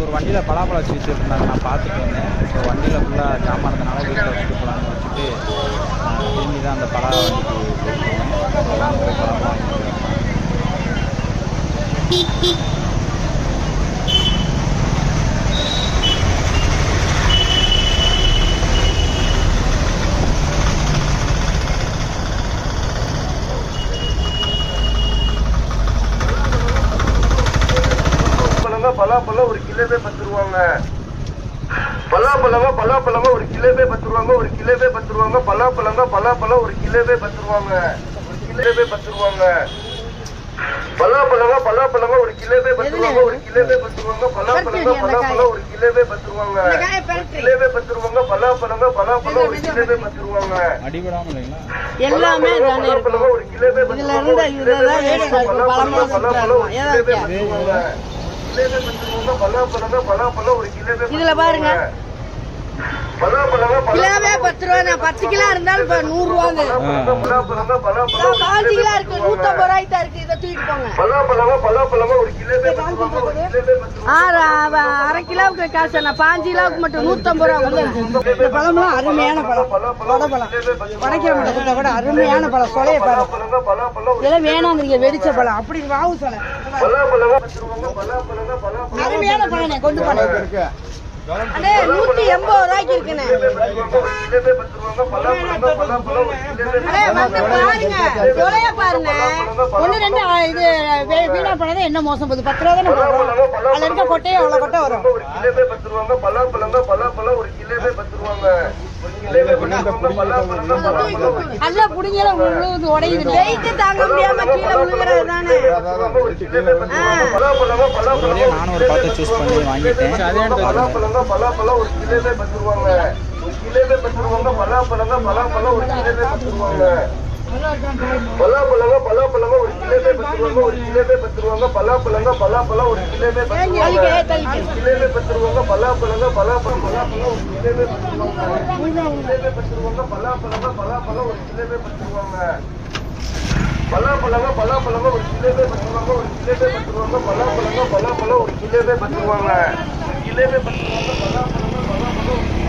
ஒரு வண்டியில் பலாப்பழம் வச்சு வச்சுருந்தாங்க, நான் பார்த்துட்டு வந்தேன். ஸோ வண்டியில் ஃபுல்லாக ஜாமானதுனால வீட்டில் வச்சுட்டு போகலான்னு வச்சுட்டு திரும்பி தான் அந்த பலா வண்டிக்கு போயிட்டு பழமாக பலாப்பழம் ஒரு கிலோவே 10 ரூபாங்க. பலாப்பழங்க ஒரு கிலோவே 10 ரூபாங்க. ஒரு கிலோவே 10 ரூபாங்க. பலாப்பழம் ஒரு கிலோவே 10 ரூபாங்க. கிலோவே 10 ரூபாங்க. பலாப்பழங்க ஒரு கிலோவே 10 ரூபாங்க. ஒரு கிலோவே 10 ரூபாங்க. பலாப்பழம் ஒரு கிலோவே 10 ரூபாங்க. கிலோவே 10 ரூபாங்க. பலாப்பழம் ஒரு கிலோவே 10 ரூபாங்க. அடிபடாமல் இல்லைங்களா? எல்லாமே ஒரு கிலோவே 10 ரூபாங்க. இதுல பாருங்க, கிலோவே 10 ரூபா. 10 கிலோ இருந்தாலும் இப்ப 100 ரூபாங்க. 5 கிலோ இருக்கு 150 ரூபாய்க்கு தான் இருக்கு. இதை தூக்கிட்டு போங்க. அரை கிலோவுக்கு காசு, 5 கிலோவுக்கு மட்டும் 150 ரூபா. இந்த பழம்லாம் அருமையான பழம், வடப்பழம், வடைக்கிற பழத்தை விட அருமையான பழம். சொலைய பழம் இதெல்லாம் வேணாங்கிறீங்க, வெடிச்ச பழம் அப்படி வாவு சொலை. அருமையான பழம் கொண்டு போனேன். அண்ணே 180 ரூபாய்க்கு இருக்குண்ணே. பாருங்க சொலைய பாருங்க. 1 2 இது வீணா பண்ணதே என்ன மோசம் போகுது. 10 ரூபா தானே போடுறோம். அதுல இருக்க கொட்டையே அவ்வளவு கொட்டை வரும். நல்லா புடிங்கல விழுது, உடையுது. வெயிட் தாங்க முடியாம கீழே விழுகிறது தானே. நானும் ஒரு பார்த்து சூஸ் பண்ணி வாங்கிட்டேன். அதே இடத்துல பலாப்பழம் ஒரு கிலோவே 10 ரூபாங்க. ஒரு கிலோவே 10 ரூபாங்க. பலாப்பழம் ஒரு கிலோவே 10 ரூபாங்க. பலாப்பழம் ஒரு கிலோவே 10 ரூபாங்க. ஒரு கிலோவே 10 ரூபாங்க. பலாப்பழம் ஒரு கிலோவே 10 ரூபாங்க. கிலோவே 10 ரூபாங்க. பலாப்பழம் ஒரு கிலோவே 10 ரூபாங்க. கிலோவே 10 ரூபாங்க. பலாப்பழம் ஒரு கிலோவே 10 ரூபாங்க. பலாப்பழம் ஒரு கிலோவே 10 ரூபாங்க. ஒரு கிலோவே 10 ரூபாங்க. பலாப்பழம் ஒரு கிலோவே 10 ரூபாங்க. கிலோவே 10 ரூபாங்க. பலாப்பழம்